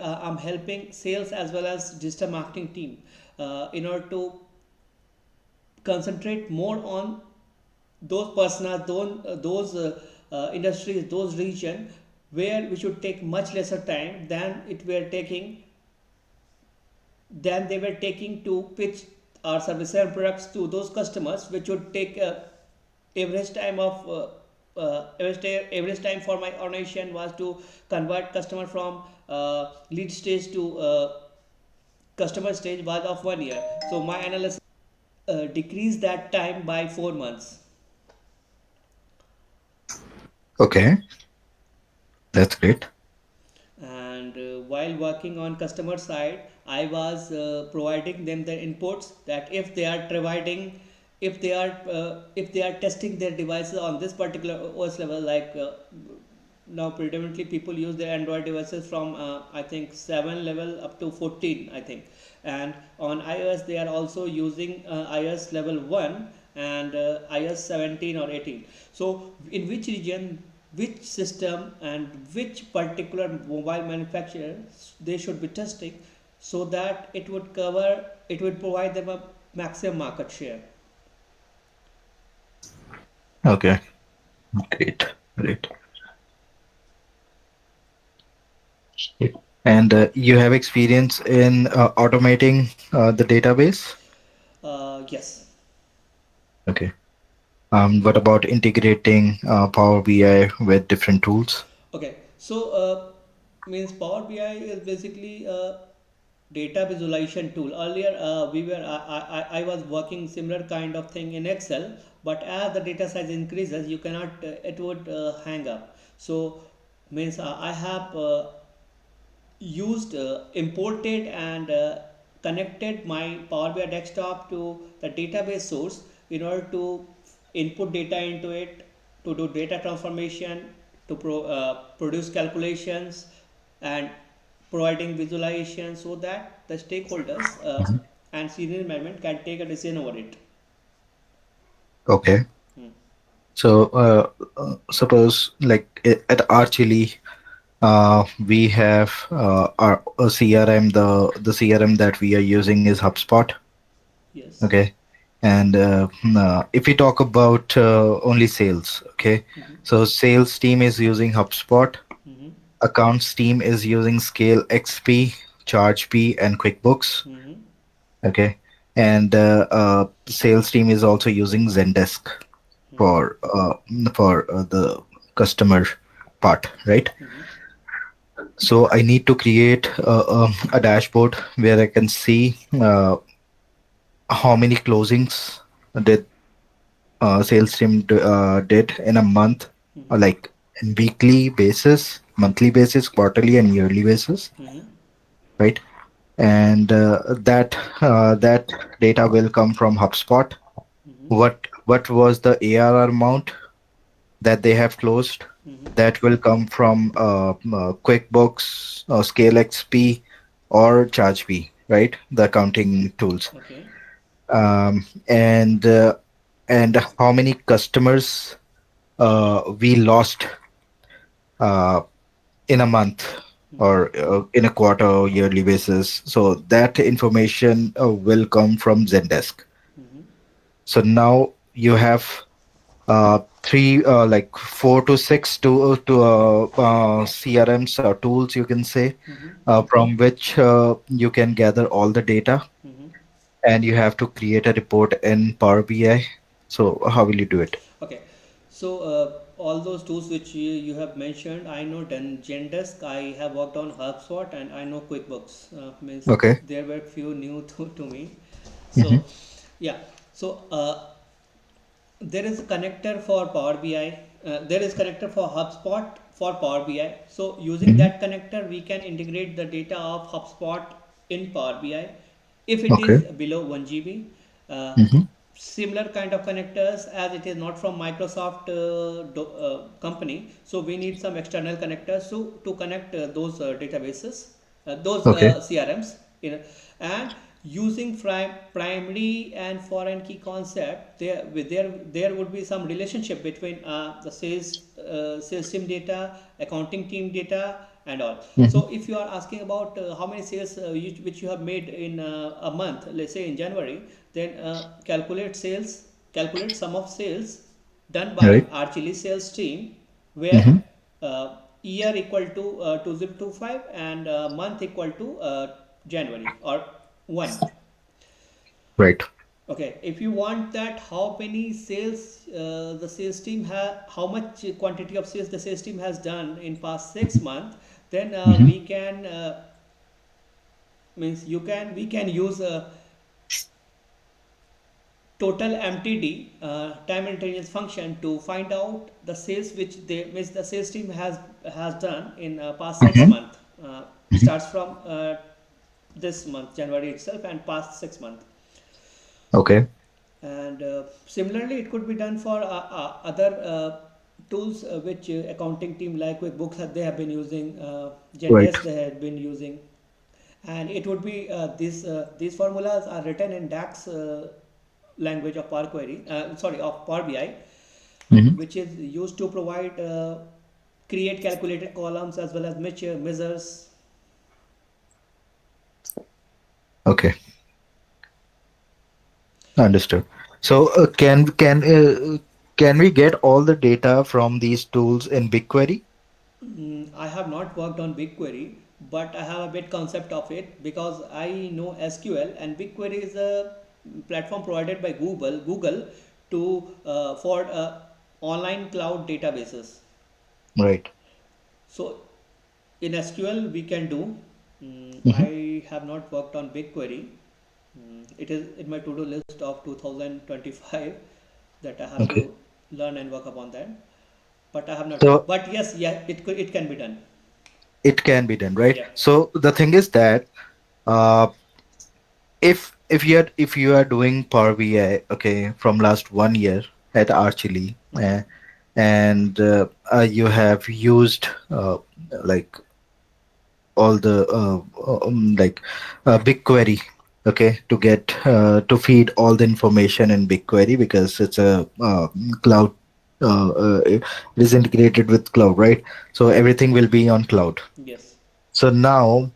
I'm helping sales as well as digital marketing team in order to concentrate more on those personas, those industries, those region where we should take much lesser time than they were taking to pitch our services and products to those customers, which would take average time of average time for my organization was to convert customer from lead stage to customer stage was of 1 year. So my analysis decreased that time by 4 months. Okay, that's great. And while working on customer side, I was providing them the inputs that if they are testing their devices on this particular OS level, like now predominantly people use their Android devices from I think 7 level up to 14, I think. And on iOS they are also using iOS level 1 and iOS 17 or 18. So in which region, which system and which particular mobile manufacturer they should be testing, so that it would provide them a maximum market share. Okay, great, great. And you have experience in automating the database? Yes. Okay. What about integrating Power BI with different tools? Okay, so means Power BI is basically a data visualization tool. Earlier, I was working similar kind of thing in Excel, but as the data size increases, you cannot it would hang up. So means I have used imported and connected my Power BI desktop to the database source in order to input data into it, to do data transformation, to produce calculations, and providing visualization so that the stakeholders Mhm. and senior management can take a decision over it. Okay. Hmm. So suppose like at RChilli, we have our a CRM. The CRM that we are using is HubSpot. Yes. Okay. And if we talk about only sales, okay. Mm-hmm. So sales team is using HubSpot. Mm-hmm. Accounts team is using Scale XP, ChargeP, and QuickBooks. Mm-hmm. Okay. And sales team is also using Zendesk Mm-hmm. for the customer part, right? Mm-hmm. So I need to create a dashboard where I can see how many closings did sales team did in a month, or Mm-hmm. like in weekly basis, monthly basis, quarterly, and yearly basis, Mm-hmm. right? And that data will come from HubSpot. Mm-hmm. What was the ARR amount that they have closed? Mm-hmm. That will come from QuickBooks, Scale XP, or ChargeP, right? The accounting tools. Okay. And and how many customers we lost uh, in a month Mm-hmm. or in a quarter or yearly basis. So that information will come from Zendesk. Mm-hmm. So now you have three, like 4 to 6 CRMs or tools, you can say, Mm-hmm. from which you can gather all the data, Mm-hmm. and you have to create a report in Power BI. So how will you do it? Okay, so all those tools which you have mentioned, I know Zendesk, I have worked on HubSpot, and I know QuickBooks. Means Okay. there were few new to me. Hmm. So yeah, so there is a connector for Power BI. There is connector for HubSpot for Power BI. So using Hmm. that connector, we can integrate the data of HubSpot in Power BI. If it is Okay. below 1 GB, uh, Hmm. similar kind of connectors, as it is not from Microsoft company, so we need some external connectors to connect those databases, those Okay. CRMs, and using primary and foreign key concept, there would be some relationship between the sales team data, accounting team data, and all. Mm-hmm. So if you are asking about how many sales which you have made in a month, let's say in January, then calculate sum of sales done by Right. RChilli sales team, where Mm-hmm. year equal to 2025 and month equal to January or 1. Right. Okay, if you want that, how many sales the sales team have, how much quantity of sales the sales team has done in past 6 months, then Mm-hmm. we can means you can we can use total MTD time intelligence function to find out the sales which they means the sales team has done in past six Mm-hmm. months. Starts from this month January itself and past 6 months. Okay. And similarly it could be done for other tools which accounting team like QuickBooks they have been using, Right. Zendesk they have been using, and it would be these formulas are written in DAX language of Power Query, sorry, of Power BI, Mm-hmm. which is used to provide create calculated columns as well as measures. Okay. Understood. So can we get all the data from these tools in BigQuery? I have not worked on BigQuery, but I have a bit concept of it because I know SQL, and BigQuery is a platform provided by Google to for online cloud databases. Right. So in SQL we can do. Mm-hmm. I have not worked on BigQuery. It is in my to-do list of 2025 that I have to Okay. learn and work upon that. But I have not worked. So But yes, yeah, it can be done. it can be done, right? Yeah. So the thing is that uh, if you are doing Power BI, okay, from last 1 year at RChilli, Mm-hmm. and you have used like all the BigQuery, okay, to get to feed all the information in BigQuery because it's a cloud. It is integrated with cloud, right? So everything will be on cloud. Yes. So now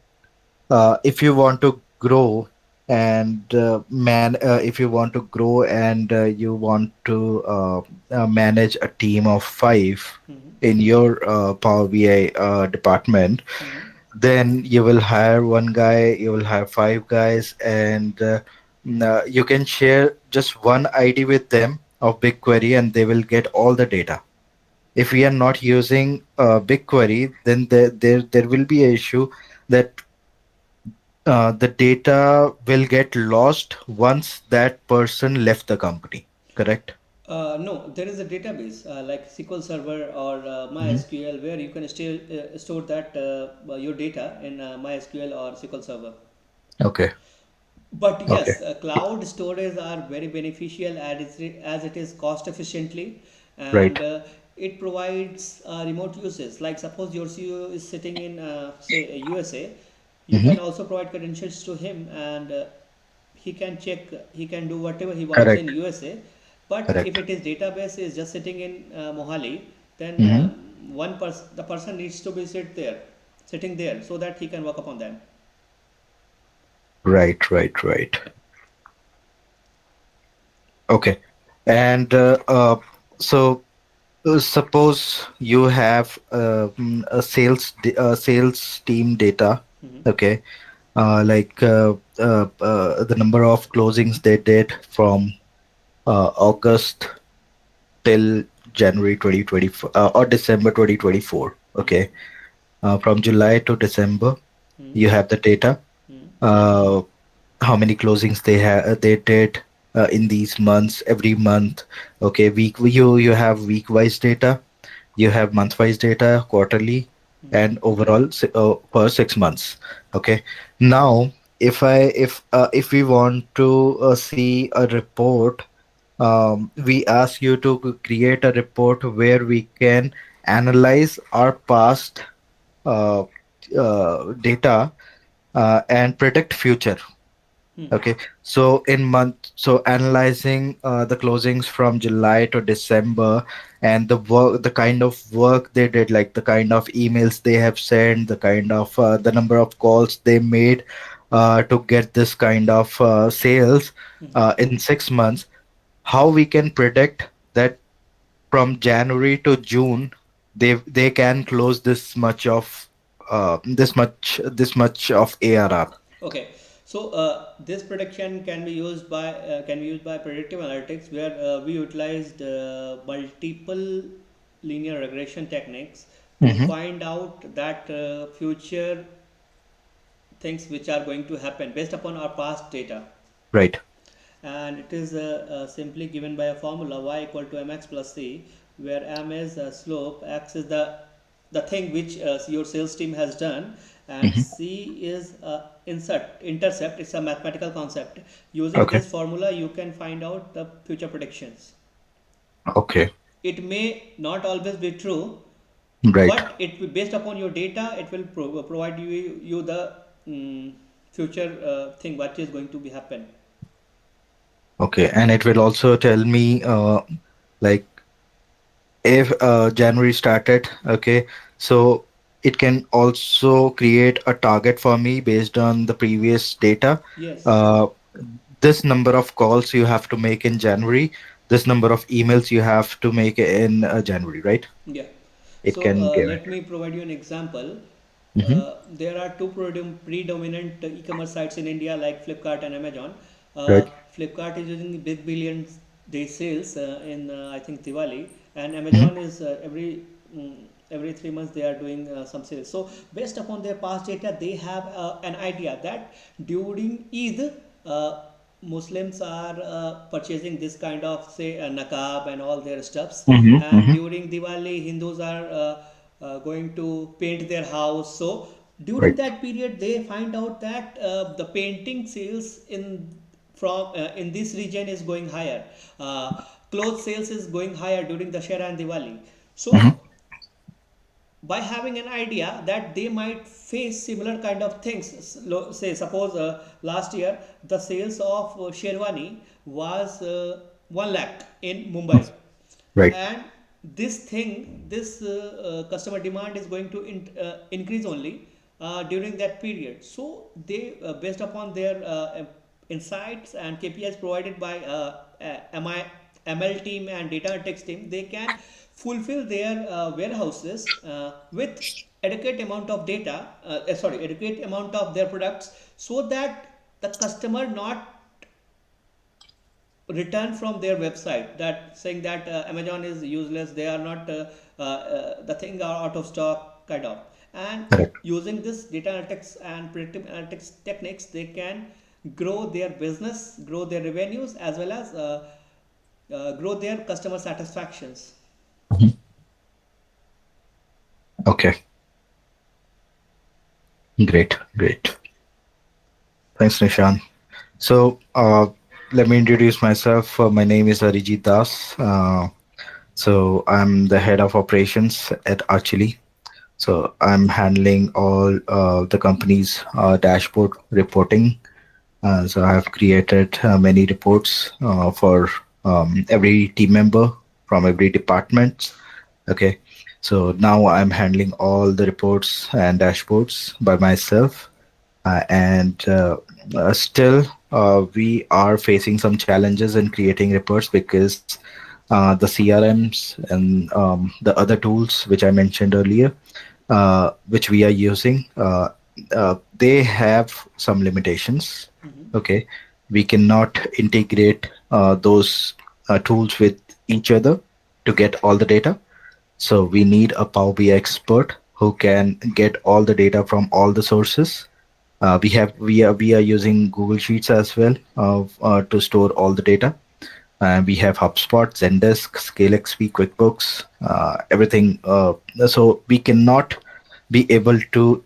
if you want to grow and if you want to grow and you want to manage a team of five Mm-hmm. in your Power BI department, Mm-hmm. then you will hire one guy, you will have five guys, and you can share just one ID with them of BigQuery, and they will get all the data. If we are not using BigQuery, then there will be a issue that the data will get lost once that person left the company. Correct? No, there is a database like SQL Server or Hmm. MySQL where you can still store that your data in MySQL or SQL Server. Okay. But Okay. yes, cloud storage are very beneficial as it is cost efficiently, Right. and it provides remote uses. Like suppose your CEO is sitting in say USA, you Hmm. can also provide credentials to him, and he can check, he can do whatever he wants in Correct. USA. But if Correct. it is database is just sitting in Mohali, then Hmm. the person needs to be sitting there so that he can work upon that. Right. Right. Right. Okay. And so suppose you have a sales team data. Hmm. Okay. The number of closings they did from August till January 2024 or December 2024. Hmm. Okay. From July to December, Hmm. you have the data. Hmm. Uh, how many closings they did in these months, every month. Okay. You have week wise data, you have month wise data, quarterly, Hmm. and overall per 6 months. Okay. Now, if we want to see a report, we ask you to create a report where we can analyze our past data and predict future. Okay, so in month, so analyzing the closings from July to December, and the work, the kind of work they did, like the kind of emails they have sent, the kind of the number of calls they made to get this kind of sales in 6 months. How we can predict that from January to June, they can close this much of ARR. Okay, so this prediction can be used by predictive analytics, where we utilized multiple linear regression techniques to Hmm. find out that future things which are going to happen based upon our past data. Right. And it is simply given by a formula y equal to mx plus c, where m is slope, x is the thing which your sales team has done, and Hmm. c is intercept. It's a mathematical concept. Using Okay. this formula you can find out the future predictions. Okay. It may not always be true, Right. but based upon your data it will provide you the mm, future thing what is going to be happen. Okay. And it will also tell me, like, if January started, okay, so it can also create a target for me based on the previous data. Yes. Uh, this number of calls you have to make in January, this number of emails you have to make in January, right? Yeah. It So can give it. let me provide you an example. Hmm. There are two predominant e-commerce sites in India like Flipkart and Amazon. Right. Flipkart is using big billion day sales in I think Diwali, and Hmm. Amazon is mm, every 3 months they are doing some sales. So based upon their past data, they have an idea that during Eid, Muslims are purchasing this kind of say nakab and all their stuffs, Hmm. and Hmm. during Diwali, Hindus are going to paint their house. So during Right. that period, they find out that the painting sales in this region is going higher. Clothes sales is going higher during Dashera and Diwali. Hmm. So by having an idea that they might face similar kind of things, say suppose last year the sales of sherwani was 1 lakh in Mumbai, Right. and this customer demand is going to increase only during that period. So they based upon their insights and KPIs provided by ML team and data analytics team, they can fulfill their warehouses with adequate amount of data, adequate amount of their products, so that the customer not return from their website that saying that Amazon is useless, they are not the thing are out of stock kind of. And Correct. using this data analytics and predictive analytics techniques, they can grow their business, grow their revenues, as well as grow their customer satisfactions. Mhm. Okay. Great. Great. Thanks, Nishan. So, let me introduce myself. My name is Arijit Das. So, I'm the head of operations at RChilli. So, I'm handling all the company's dashboard reporting. So, I have created many reports for every team member from every department. Okay. So, now I'm handling all the reports and dashboards by myself, and still we are facing some challenges in creating reports because the CRMs and the other tools which I mentioned earlier, which we are using, they have some limitations. Okay, we cannot integrate those tools with each other to get all the data. So we need a Power BI expert who can get all the data from all the sources. We are using Google Sheets as well to store all the data. We have HubSpot, Zendesk, ScaleXP, QuickBooks, everything. So we cannot be able to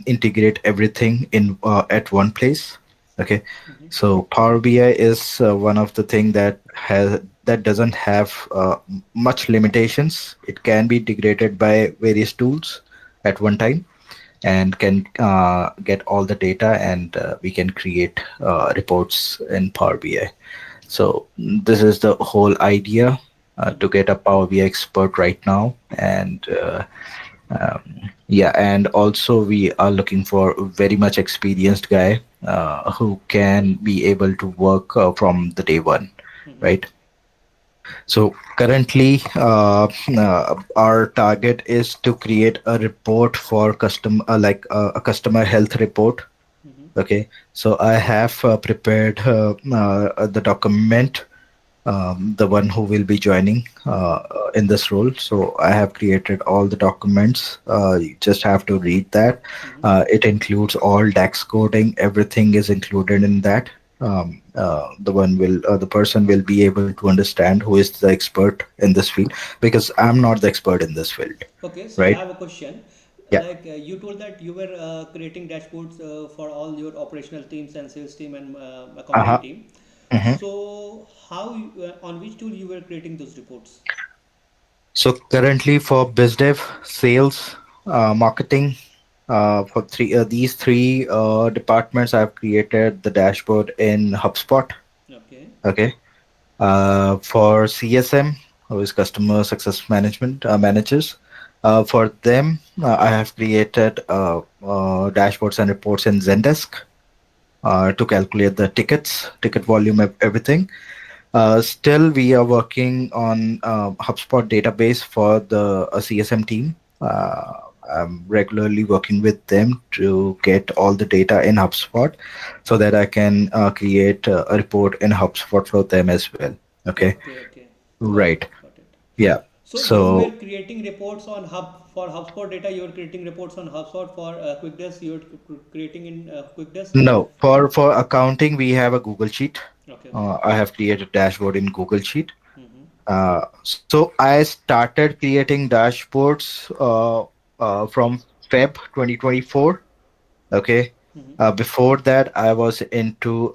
integrate everything in at one place. Okay, so Power BI is one of the thing that doesn't have much limitations. It can be integrated by various tools at one time, and can get all the data, and we can create reports in Power BI. So this is the whole idea to get a Power BI expert right now. And yeah, and also we are looking for a very much experienced guy who can be able to work from the day one, Mm-hmm. right? So currently, our target is to create a report for custom, a customer health report. Mm-hmm. Okay, so I have prepared the document, the one who will be joining Mm-hmm. in this role. So I have created all the documents. You just have to read that. Mm-hmm. It includes all DAX coding. Everything is included in that. The person will be able to understand who is the expert in this field, because I'm not the expert in this field, Okay, so I right? have a question. Yeah. You told that you were creating dashboards for all your operational teams and sales team and accounting Uh-huh. team. Mhm. So on which tool you were creating those reports? So currently for BizDev, sales, marketing, for these three departments, I've created the dashboard in HubSpot. Okay. Okay. For CSM, who is Customer Success Management Managers, for them, I have created dashboards and reports in Zendesk to calculate the tickets, ticket Mm-hmm. volume, everything. Still, we are working on HubSpot database for the CSM team. I'm regularly working with them to get all the data in HubSpot so that I can create a report in HubSpot for them as well. Okay, Okay, okay. Got right. it, got it. Yeah. So you were So creating reports on for HubSpot data. You were creating reports on HubSpot for QuickDesk. You were creating in QuickDesk. no, for accounting, we have a Google Sheet. Okay, okay. I have created dashboard in Google Sheet. Mm-hmm. So I started creating dashboards from Feb 2024. Okay. Mm-hmm. Before that, I was into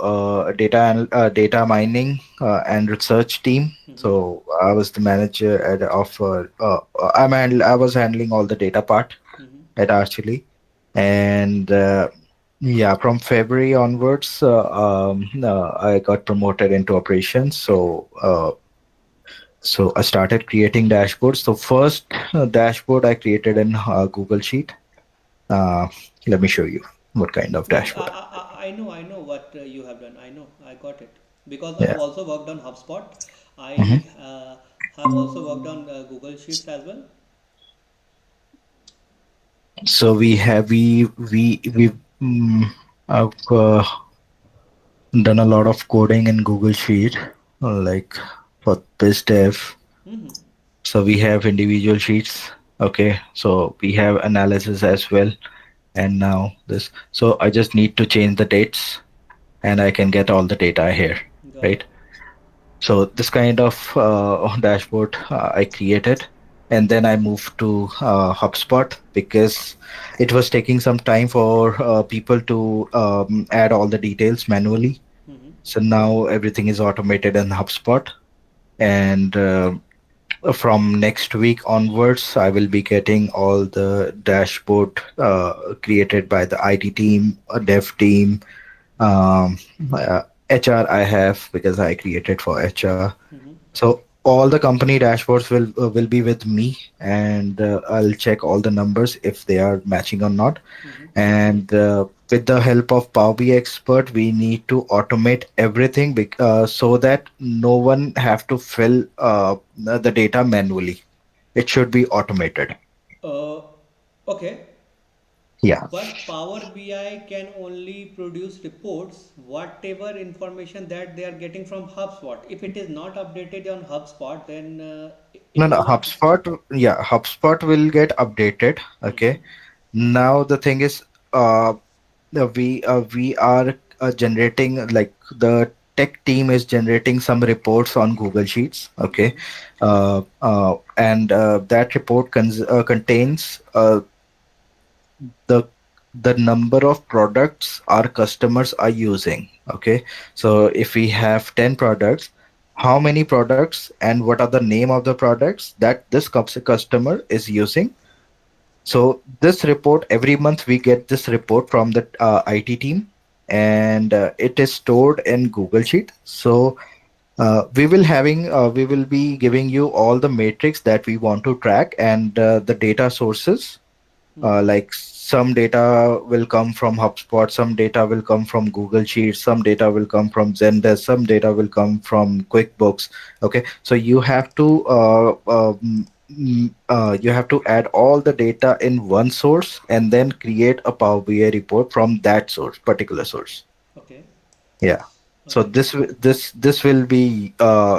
data mining and research team. Mm-hmm. So I was the manager I was handling all the data part Mm-hmm. at RChilli. And yeah, from February onwards, I got promoted into operations. So I started creating dashboards. So first dashboard I created in Google Sheet. Uh, Let me show you what kind of Yes, dashboard. I know what you have done. I know, I got it. Because I have Yeah. also worked on HubSpot. I Mhm. have also worked on Google Sheets as well. So we have done a lot of coding in Google Sheet, like for BizDev. Mm-hmm. So we have individual sheets. Okay. So we have analysis as well. And now this. So I just need to change the dates, and I can get all the data here, Got right? it. So this kind of dashboard I created, and then I moved to HubSpot because it was taking some time for people to add all the details manually. Mm-hmm. So now everything is automated in HubSpot, and from next week onwards, I will be getting all the dashboard created by the IT team, dev team, um, HR. I have because I created for HR. Mm-hmm. So all the company dashboards will be with me, and I'll check all the numbers if they are matching or not. Mm-hmm. And with the help of Power BI expert, we need to automate everything so that no one have to fill the data manually. It should be automated. Uh, okay. Yeah. But Power BI can only produce reports whatever information that they are getting from HubSpot. If it is not updated on HubSpot, then No, it no, will not. HubSpot. Yeah, HubSpot will get updated. Mm-hmm. Okay. Now the thing is, uh, we are generating, like, the tech team is generating some reports on Google Sheets. Okay. Mm-hmm. And that report contains the the number of products our customers are using. Okay. So if we have 10 products, how many products and what are the name of the products that this customer is using So this report, every month we get this report from the IT team, and it is stored in Google Sheet. So we will be giving you all the metrics that we want to track, and the data sources, Mm-hmm. like some data will come from HubSpot, some data will come from Google Sheets, some data will come from Zendesk, some data will come from QuickBooks. Okay, so you have to add all the data in one source and then create a Power BI report from that source, particular source. Okay. Yeah. So Okay. this will be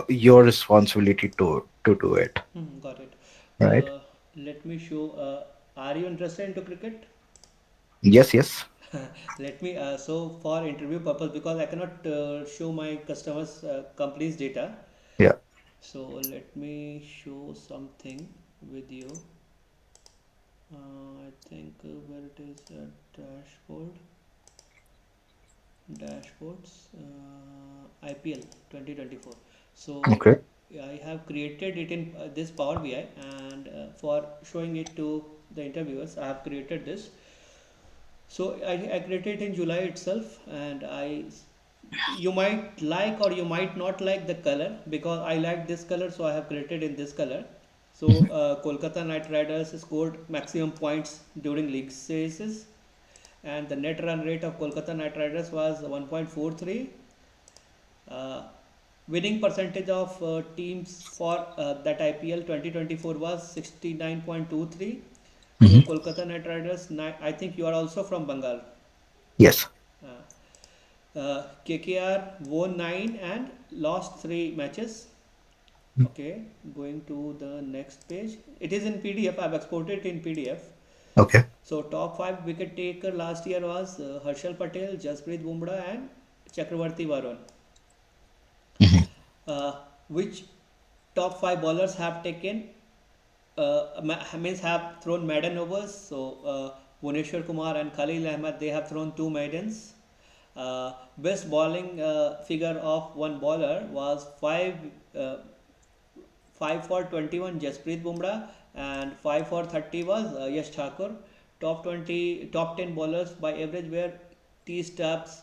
your responsibility to do it, Hmm, got it. right? Let me show. Are you interested into cricket? Yes, yes. Let me. So for interview purpose, because I cannot show my customers company's data. Yeah. So let me show something with you. I think where it is dashboard, dashboards, IPL 2024. So Okay. I have created it in this Power BI, and for showing it to the interviewers, I have created this. So I created it in July itself, and you might like or you might not like the color, because I like this color, so I have created in this color. So Kolkata Knight Riders scored maximum points during league stages, and the net run rate of Kolkata Knight Riders was 1.43. Uh, Winning percentage of teams for that IPL 2024 was 69.23. So Hmm. Kolkata Knight Riders, I think you are also from Bengal. Yes. KKR won 9 and lost 3 matches. Okay, going to the next page. It is in PDF. I've exported it in PDF. Okay. So top 5 wicket taker last year was Harshal Patel, Jasprit Bumrah and Chakravarti Varun. Hmm. Uh, which top 5 bowlers have taken means have thrown maiden overs? So Bhuneshwar Kumar and Khalil Ahmed, they have thrown 2 maidens. Best bowling figure of one bowler was 5 for 21 Jasprit Bumrah, and 5 for 30 was Yash Thakur. Top 10 bowlers by average were T Stubbs.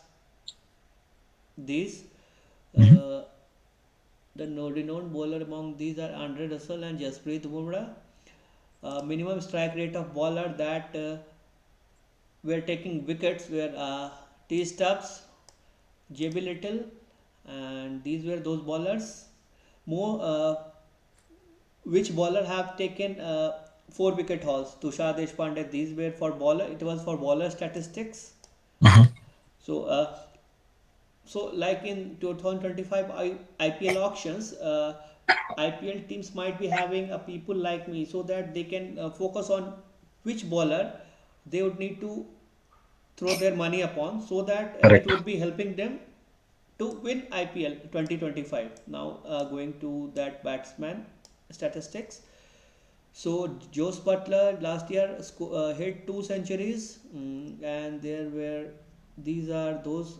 These Hmm. uh, the renowned bowler among these are Andre Russell and Jasprit Bumrah. Minimum strike rate of bowler that were taking wickets were T Stubbs, JB Little, and these were those bowlers. More which bowler have taken 4 wicket hauls? Tushar Deshpande. These were for bowler. It was for bowler statistics. Hmm. So like in 2025 IPL auctions, IPL teams might be having a people like me, so that they can focus on which bowler they would need to throw their money upon, so that it Correct. would be helping them to win IPL 2025. Now going to that batsman statistics. So Joe Butler last year hit 2 centuries, and there were these are those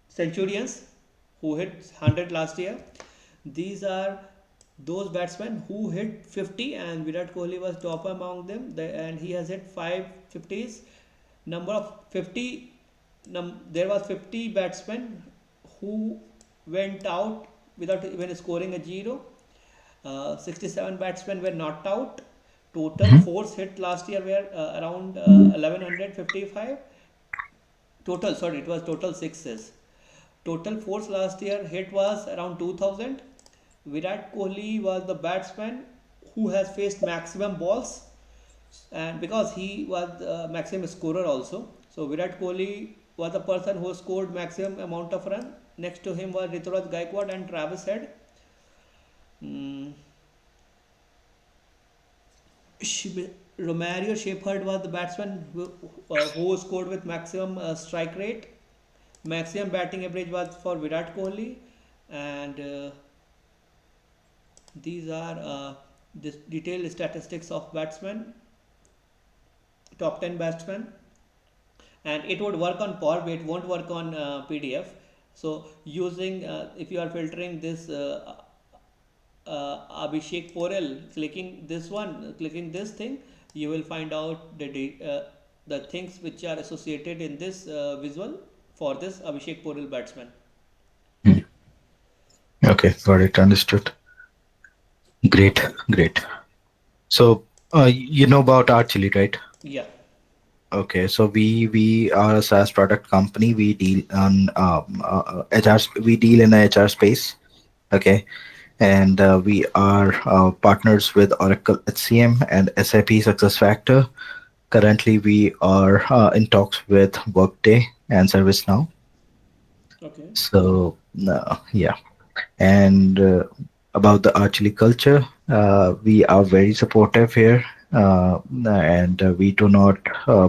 centurions who hit 100 last year. These are those batsmen who hit 50, and Virat Kohli was top among them, and he has hit 5 50s. Number of 50, there was 50 batsmen who went out without even scoring a zero. 67 batsmen were knocked out. Total Hmm. fours hit last year were around 1155. Total, sorry, it was total sixes. Total fours last year hit was around 2000. Virat Kohli was the batsman who has faced maximum balls, and because he was the maximum scorer also. So Virat Kohli was the person who scored maximum amount of run. Next to him was Rituraj Gaikwad and Travis Head. Mm, Romario Shepherd was the batsman who scored with maximum strike rate. Maximum batting average was for Virat Kohli, and these are this detailed statistics of batsmen, top 10 batsmen, and it would work on Power BI. It won't work on PDF. So using if you are filtering this Abhishek Porel, clicking this thing, you will find out the things which are associated in this visual for this Abhishek Porel batsman. Hmm. Okay, got it. Understood. Great, great. So, you know about RChilli, right? Yeah. Okay, so we are a SaaS product company. We deal on HR. We deal in the HR space. Okay, and we are partners with Oracle HCM and SAP SuccessFactor. Currently, we are in talks with Workday and ServiceNow. Okay. So, yeah. And about the Archly culture, we are very supportive here, and we do not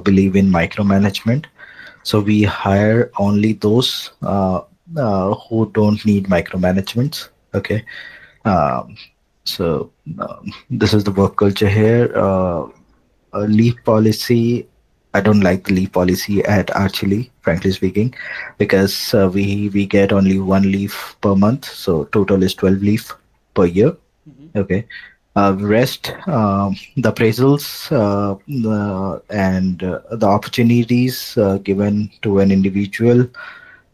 believe in micromanagement. So we hire only those who don't need micromanagements. Okay. Um, so this is the work culture here. Leave policy. I don't like the leave policy at Archly, frankly speaking, because we get only one leave per month, so total is 12 leave per year. Mm-hmm. Okay. Rest, the appraisals, and the opportunities given to an individual.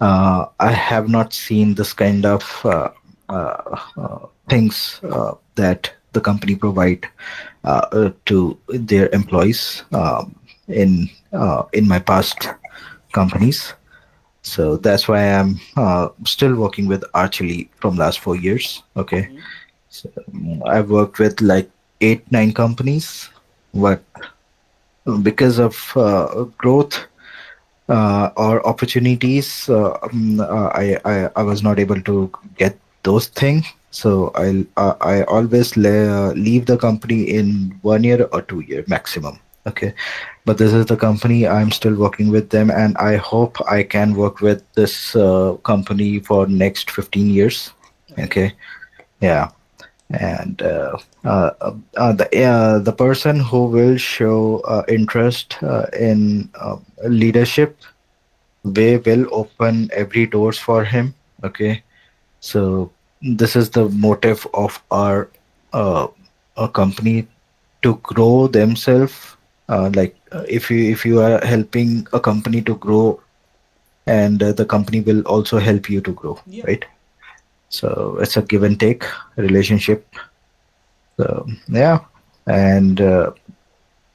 I have not seen this kind of things that the company provide to their employees in my past companies. So that's why I'm still working with Archly from last 4 years. Okay, Mm-hmm. so, I've worked with like 8 9 companies, but because of growth or opportunities, I was not able to get those things. So I always leave the company in 1 year or 2 year maximum. Okay, but this is the company I'm still working with them, and I hope I can work with this company for next 15 years. Okay. Okay, yeah. And the person who will show interest in leadership, we will open every doors for him. Okay, so this is the motive of uh, our company, to grow themselves. If you are helping a company to grow, and the company will also help you to grow, Yeah. right? So it's a give and take relationship. So yeah. And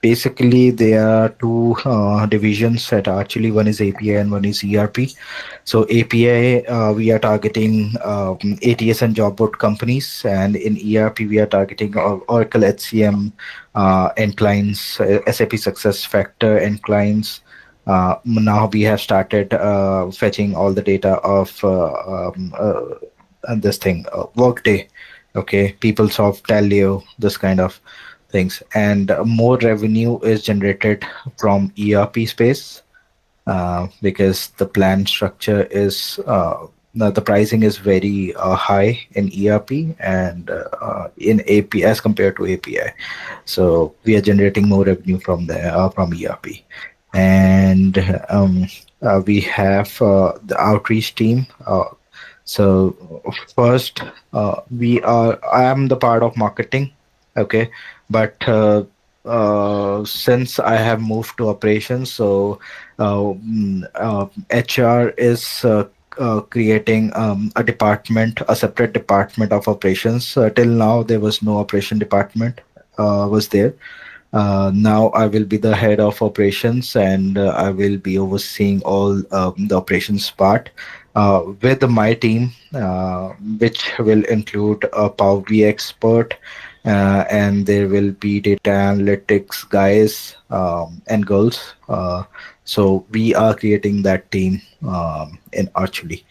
basically there are two divisions at Archly. One is API and one is ERP. So API, we are targeting ATS and job board companies, and in ERP we are targeting Oracle HCM end clients, SAP Success Factor end clients. Now we have started fetching all the data of and this thing, Workday, okay, PeopleSoft, Taleo, this kind of things, and more revenue is generated from ERP space, because the plan structure is the pricing is very high in ERP and in AP as compared to API. So we are generating more revenue from from ERP, and we have the outreach team. So first, I am the part of marketing, okay, but since I have moved to operations, so HR is creating a separate department of operations. Till now, there was no operation department was there. Now I will be the head of operations, and I will be overseeing all the operations part with my team, which will include a Power BI expert, and there will be data analytics guys and girls. So we are creating that team in Archly.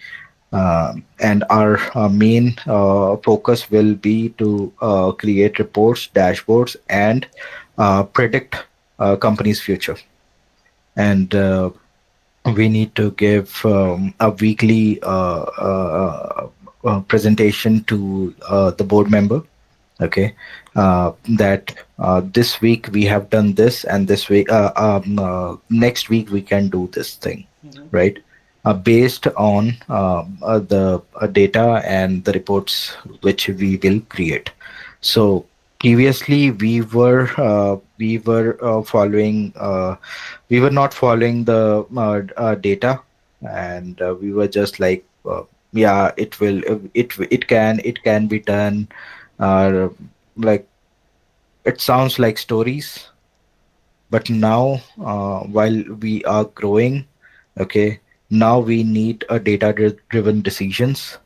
And our main focus will be to create reports, dashboards, and predict company's future. And we need to give a weekly presentation to the board member. Okay, that this week we have done this, and this week, next week we can do this thing, Mm-hmm. right? based on the data and the reports which we will create. So previously we were following we were not following the data, and we were just like, yeah, it can be done, uh, like, it sounds like stories. But now, while we are growing, okay, now we need a driven decisions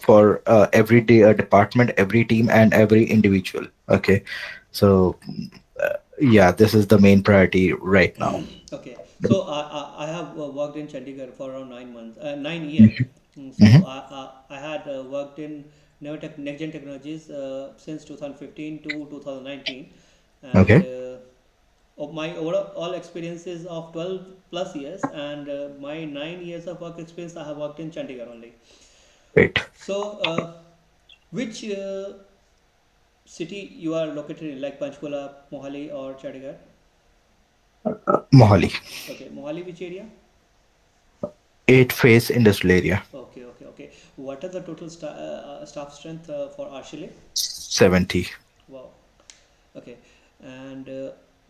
for department, every team, and every individual. Okay, so yeah, this is the main priority right now. Okay, so I have worked in Chandigarh for around 9 months, 9 years. So Hmm. I had worked in next gen technologies since 2015 to 2019, and Okay, of my overall experiences of 12 plus years, and my 9 years of work experience I have worked in Chandigarh only. great. So which city you are located in, like Panchkula, Mohali, or Chandigarh? Mohali, Okay, Mohali, which area? 8 phase industrial area, Okay, okay, okay. What are the total staff strength for RChilli? 70. Wow. Okay, and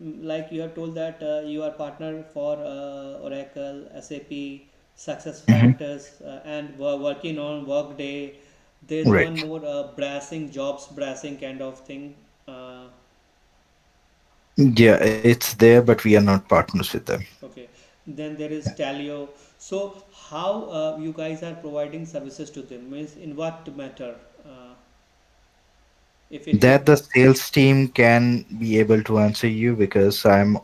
like you have told that you are partner for Oracle, SAP, Success Hmm. Factors, and working on Workday. There's one Right. more brassing jobs, brassing kind of thing. Uh, Yeah, it's there, but we are not partners with them. okay, then there is Talio. So how you guys are providing services to them? Means in what matter? If you That the sales team can be able to answer you, because I'm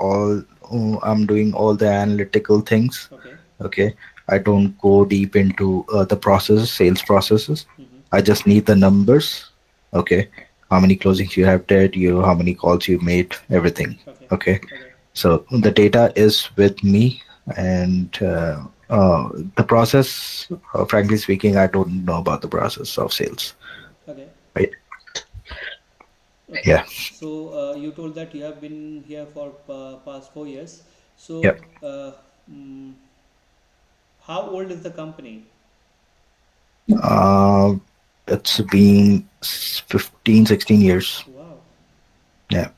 doing all the analytical things. okay. Okay, I don't go deep into the sales processes. Mm-hmm. I just need the numbers. Okay, how many closings you have did, how many calls you made, everything. Okay. Okay, Okay. so the data is with me, and the process, frankly speaking, I don't know about the process of sales. Okay. Right. Okay. Yeah. So you told that you have been here for past 4 years. Yeah. So mm, how old is the company? Uh, it's been 15, 16 years. Wow. Yeah.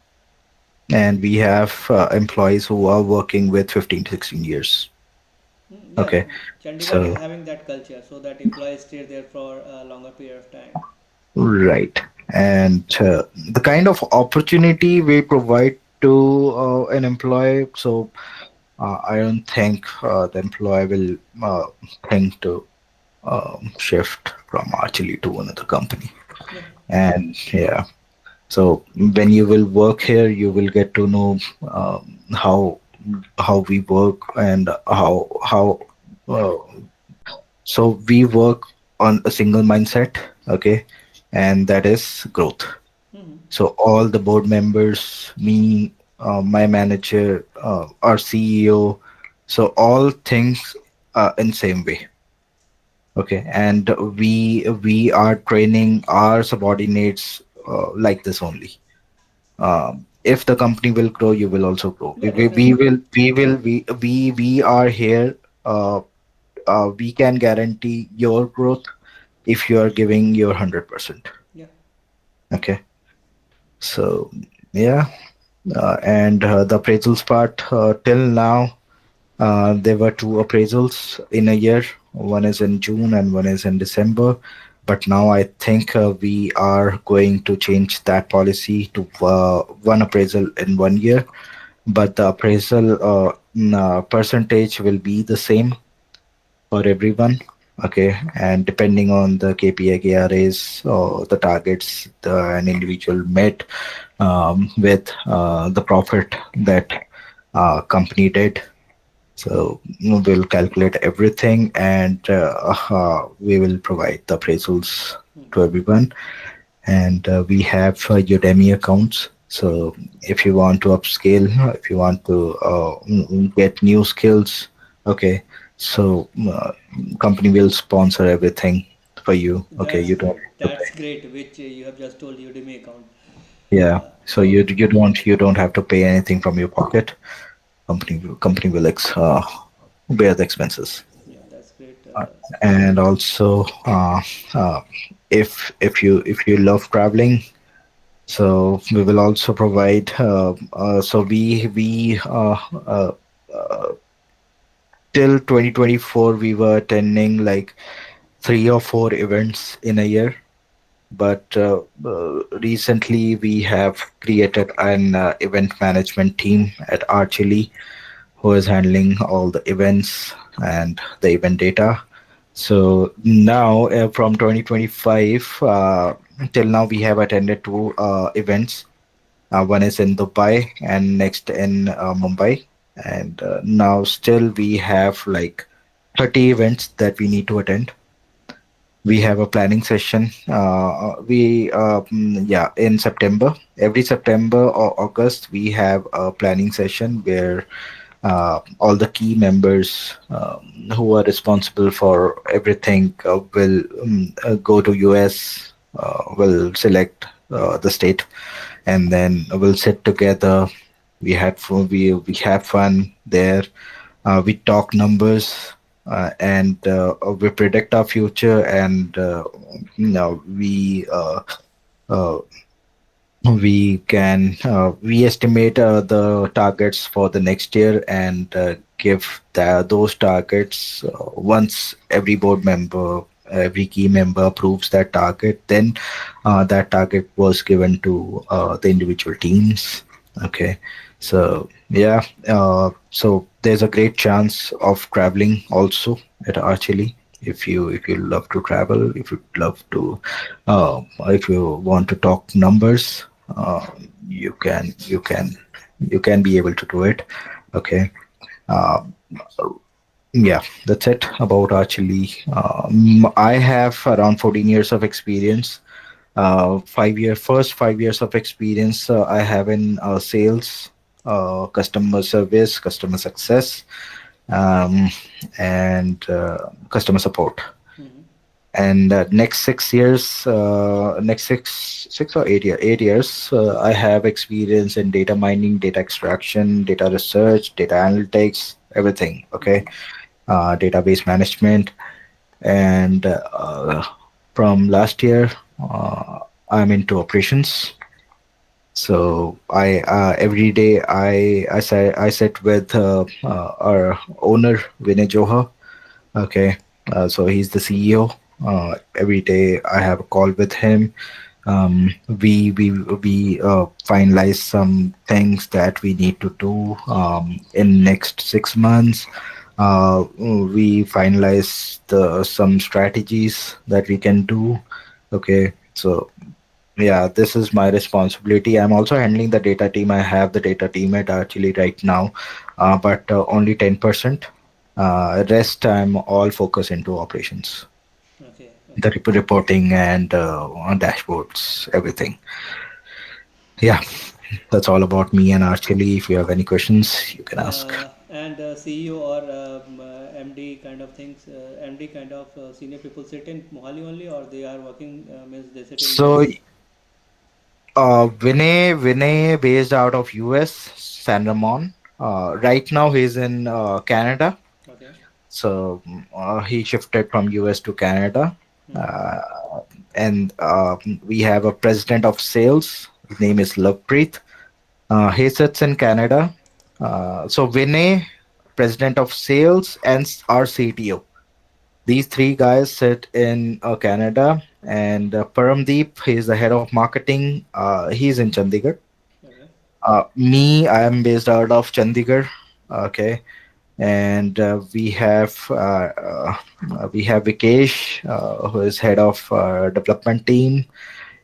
And we have employees who are working with 15 to 16 years. Yeah, Okay. Chandigarh is So, having that culture so that employees stay there for a longer period of time. right. And the kind of opportunity we provide to an employee, so I don't think the employee will think to shift from Archily to another company. Yeah. And yeah, so when you will work here, you will get to know how we work, and how uh, so we work on a single mindset. Okay, and that is growth. Hmm. So all the board members, me, my manager, our CEO, so all things in same way. Okay, and we are training our subordinates like this only. If the company will grow, you will also grow. Yeah, definitely. We are here. We can guarantee your growth if you are giving your 100%. Yeah. Okay, so yeah, and the appraisals part, till now, there were two appraisals in a year. One is in June and one is in December. But now I think we are going to change that policy to one appraisal in 1 year. But the appraisal percentage will be the same for everyone. Okay, and depending on the KPI, KRAs, or the targets an individual met with the profit that company did. So we'll calculate everything, and we will provide the appraisals to everyone. And we have Udemy accounts. So if you want to upscale, if you want to get new skills, okay. So company will sponsor everything for you. Okay, That's you don't great. have to That's pay. great, which you have just told Udemy account. Yeah. So So you don't have to pay anything from your pocket. Company will bear the expenses. uh, and also uh, if you love traveling, so we will also provide so we till 2024 we were attending like 3 or 4 events in a year, but recently we have created an event management team at RChilli who is handling all the events and the event data. So now, from 2025 till now, we have attended 2 events. One is in Dubai and next in Mumbai. And now, still, we have like 30 events that we need to attend. We have a planning session. Yeah, in September, every September or August, we have a planning session where all the key members who are responsible for everything will go to US, will select the state, and then we'll sit together. We have fun there. We talk numbers, and we predict our future, and uh, we estimate the targets for the next year, and give those targets once every board member, every key member approves that target, then that target was given to the individual teams. Okay, so yeah, so there's a great chance of traveling also at Archili. If you love to travel, if you love to if you want to talk numbers, uh, you can be able to do it. Okay. uh, yeah, that's it about Archili. I have around 14 years of experience. 5 years of experience I have in sales, customer service, customer success, um, and customer support. Mm-hmm. And next 6 years, next 8 years, I have experience in data mining, data extraction, data research, data analytics, everything. Okay, Mm-hmm. database management, and from last year, I'm into operations. So I every day I sit with our owner Vinay Johar. Okay, so he's the CEO. Every day I have a call with him. We finalize some things that we need to do in next 6 months. We finalize the some strategies that we can do. Okay, so yeah, this is my responsibility. I'm also handling the data team. I have the data team at actually right now, but only 10%. Rest I'm all focused into operations, Okay, the okay. reporting and on dashboards, everything. Yeah, that's all about me and Archili. If you have any questions, you can ask. And CEO or MD kind of things, MD kind of senior people sit in Mohali only, or they are working, means they sit in So US? Vinay based out of US, San Ramon. Right now he's in Canada. Okay. So he shifted from US to Canada. Mm-hmm. Uh, and we have a president of sales. His name is Lovepreet. He sits in Canada. So Vinay, president of sales, and our CTO. These three guys sit in Canada. And Paramdeep, he's the head of marketing. He's in Chandigarh. Okay. Me, I am based out of Chandigarh. Okay, and we have Vikesh, who is head of development team.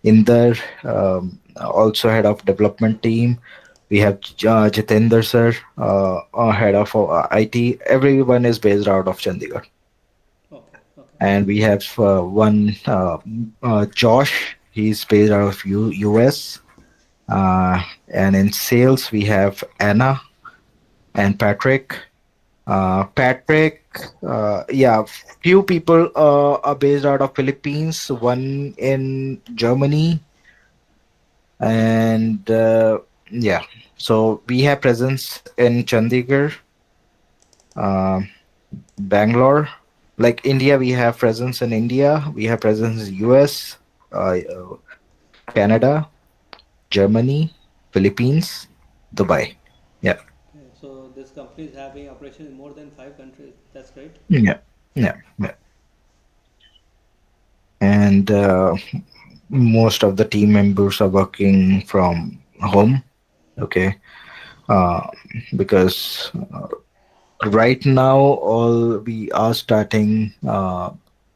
Inder, also head of development team. We have Jitender sir, head of IT. Everyone is based out of Chandigarh, Okay. Okay. and we have one Josh. He's based out of US. And in sales, we have Anna and Patrick. Patrick, yeah, few people are based out of Philippines, one in Germany, and yeah. So we have presence in Chandigarh, uh, Bangalore. like India, we have presence in India, we have presence in US, Canada, Germany, Philippines, Dubai. Yeah, Okay, so this company is having operations in more than 5 countries. That's great. yeah, yeah, yeah. And most of the team members are working from home. Okay, uh, because right now all we are starting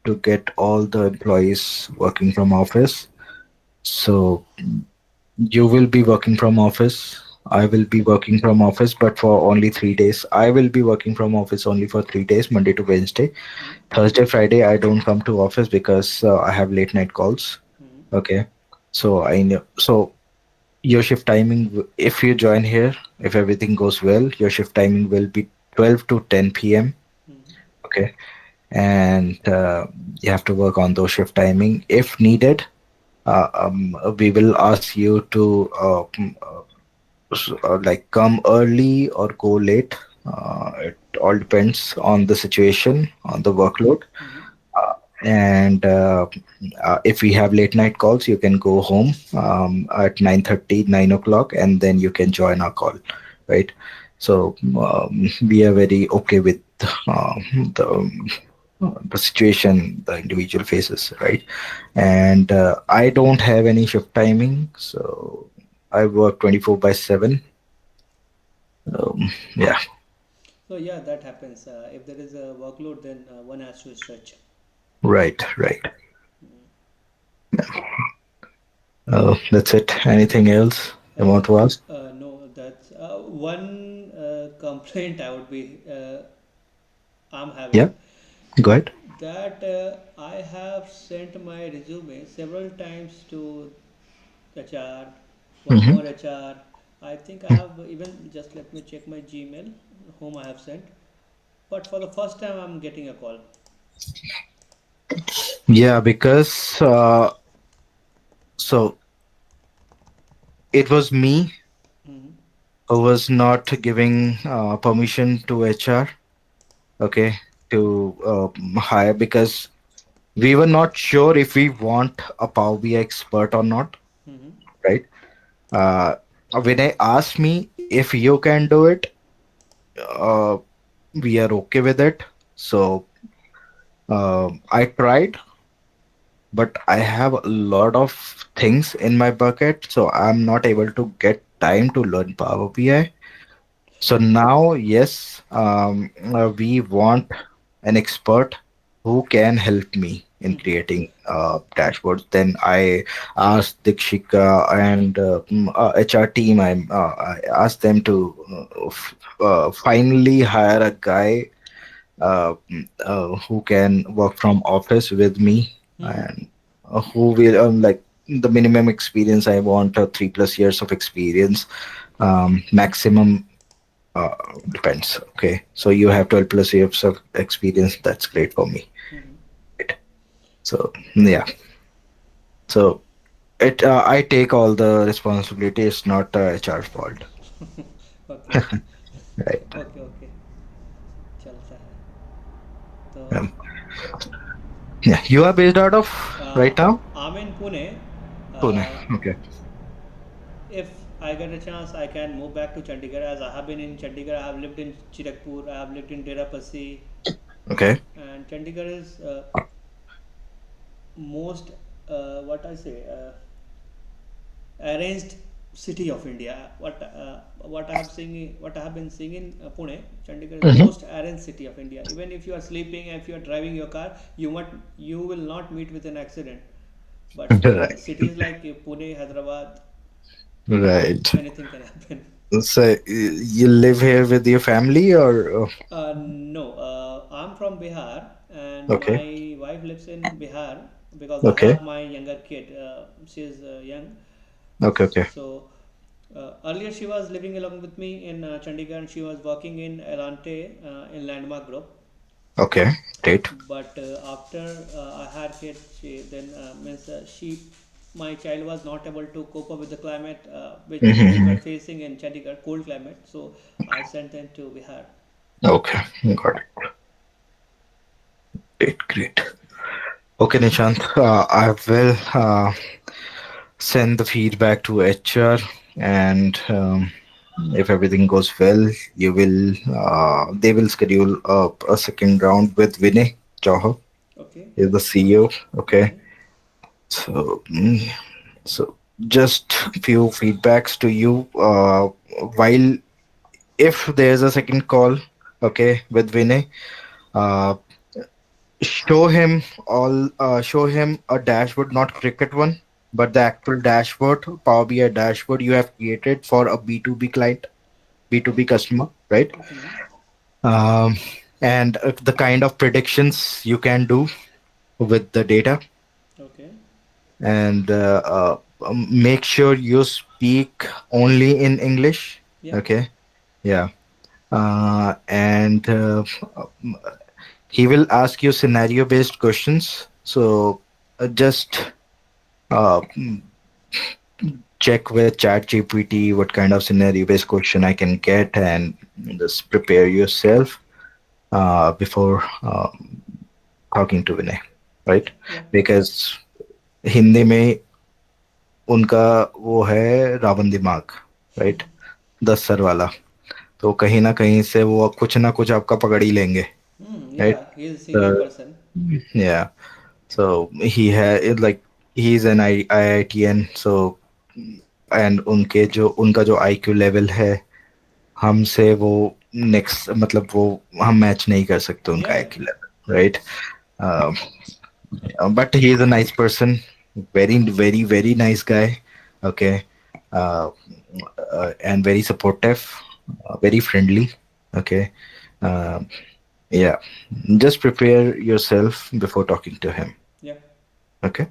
to get all the employees working from office. So you will be working from office. I will be working from office, but for only 3 days. I will be working from office only for 3 days, Monday to Wednesday. Hmm. Thursday, Friday, I don't come to office because I have late night calls. Hmm. Okay, so I know. So your shift timing, if you join here, if everything goes well, your shift timing will be 12 to 10 p.m. Hmm. Okay, and you have to work on those shift timing if needed. We will ask you to like come early or go late. It all depends on the situation, on the workload. Hmm. Uh, and if we have late night calls, you can go home at 9:30, 9 o'clock, and then you can join our call, right? So we are very okay with the situation the individual faces, right? And I don't have any shift timing, so I work 24 by 7. Yeah, So yeah, that happens. If there is a workload, then one has to stretch. right, right. That's it. Anything else you want to ask? No, that's one complaint I would be I'm Yeah, having, go ahead. that I have sent my resume several times to HR, one Hmm. more HR. I think I have even, just let me check my Gmail, whom I have sent. But for the first time, I'm getting a call. Yeah, because so it was me Hmm. who was not giving permission to HR, okay, to hire because we were not sure if we want a Power BI expert or not, Hmm. right? Uh, when I asked me if you can do it, uh, we are okay with it. So I tried, but I have a lot of things in my bucket, so I'm not able to get time to learn Power BI. So now, yes, we want an expert who can help me in Hmm. creating dashboards. Then I asked Dikshika and HR team. I asked them to finally hire a guy who can work from office with me, Hmm. and who will like the minimum experience I want 3+ years of experience, maximum uh, depends. Okay, so you have 12+ years of experience. That's great for me. Hmm. Right. So yeah, so it I take all the responsibility. It's not HR's fault. Okay, Right. okay, okay. चलता है. तो Um, yeah, you are based out of right now, I'm in Pune. Pune. Uh, Okay. if I get a chance, I can move back to Chandigarh, as I have been in Chandigarh. I have lived in Chirakpur. I have lived in Derapasi, Okay. and Chandigarh is most what I say arranged city of India. What I have been seeing in Pune, Chandigarh is Hmm. most arranged city of India. Even if you are sleeping, if you are driving your car, you will not meet with an accident. But Right. cities like Pune, Hyderabad, Right. anything can happen. So you live here with your family or No, I'm from Bihar, and okay, my wife lives in Bihar because I okay, have my younger kid. She is young, okay, okay, so earlier she was living along with me in Chandigarh, and she was working in Elante in Landmark Group. okay, great. But after I had kids, then means my child was not able to cope up with the climate which we were Hmm. facing in Chandigarh, cold climate. So I sent them to Bihar. Okay, got it. Great, great. Okay, Nishant, I will send the feedback to HR, and if everything goes well, they will schedule a second round with Vinay Johar, Okay. is the CEO. Okay, Okay. so so just few feedbacks to you. While if there's a second call, okay, with Vinay, uh, show him a dashboard, not cricket one, but the actual dashboard, Power BI dashboard you have created for a B2B client, B2B customer, right? Mm-hmm. um, and the kind of predictions you can do with the data, Okay. and make sure you speak only in English. Yeah. Okay, yeah. And he will ask you scenario based questions, so just uh, check with chat gpt what kind of scenario based question I can get, and just prepare yourself before talking to Vinay, right? Yeah. Because Hindi में उनका वो है रावण दिमाग, right, 10 sir वाला, तो कहीं ना कहीं से वो कुछ ना कुछ आपका पकड़ ही लेंगे, Yeah, right? he is a senior person. या so he had it like he's an IITN, so and उनका जो IQ लेवल है हमसे वो नेक्स्ट, मतलब वो हम मैच नहीं कर सकते उनका Yeah. IQ level, right? But he is a nice person, very very very nice guy. Okay, uh, and very supportive, very friendly. Okay, uh, yeah, just prepare yourself before talking to him. Yeah. Okay.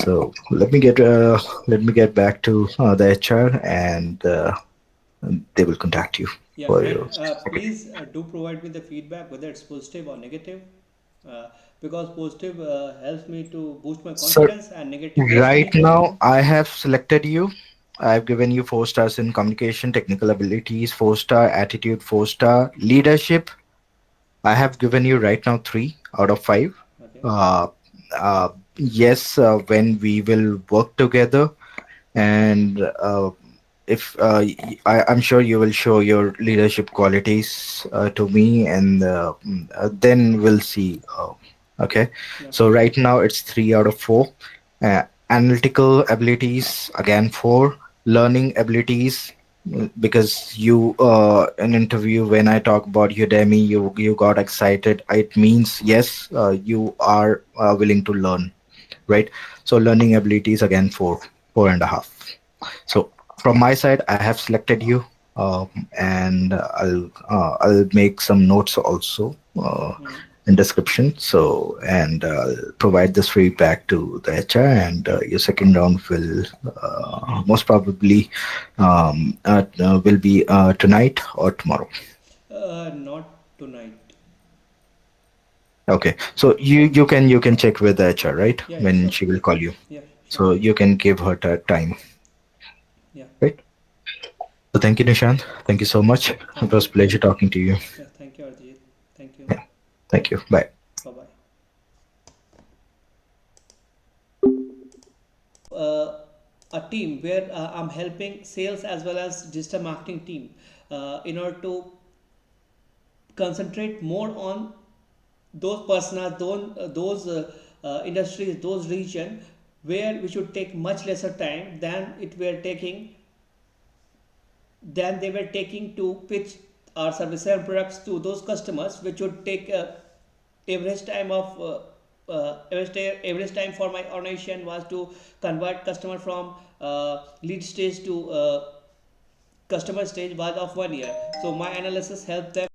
So let me get back to the HR, and they will contact you Yeah. for And your second. please do provide me the feedback whether it's positive or negative, uh, because positive helps me to boost my So confidence and negative hurts right me. now I have selected you. I've given you 4 stars in communication, technical abilities, 4 star attitude, 4 star leadership. I have given you right now 3 out of 5. Okay. Uh, yes, when we will work together, and if I'm sure you will show your leadership qualities to me, and then we'll see. Okay, so Okay. right now it's 3 out of 4. Analytical abilities again 4. Learning abilities, because you an interview when I talk about Udemy, you got excited. It means yes, you are willing to learn, right? So learning abilities again 4.5. So from my side, I have selected you, and I'll make some notes also Mm. in description. So and provide this feedback to the HR, and your second round will most probably will be tonight or tomorrow. Not tonight. Okay, so you can check with the HR, right, Yeah. Yeah. when Sure. she will call you. Yeah. Sure. So you can give her time, Yeah. right? So thank you, Nishant. Thank you so much. It Thank was you. a pleasure talking to you. Yeah. Thank you, Arjit. Thank you. Yeah. Thank you. Bye. Bye bye. uh, a team where I'm helping sales as well as digital marketing team in order to concentrate more on those personas, those industries, those region where we should take much lesser time than they were taking to pitch our services and products to those customers, which would take average time of average time for my organization was to convert customer from lead stage to customer stage was of 1 year. So my analysis helped them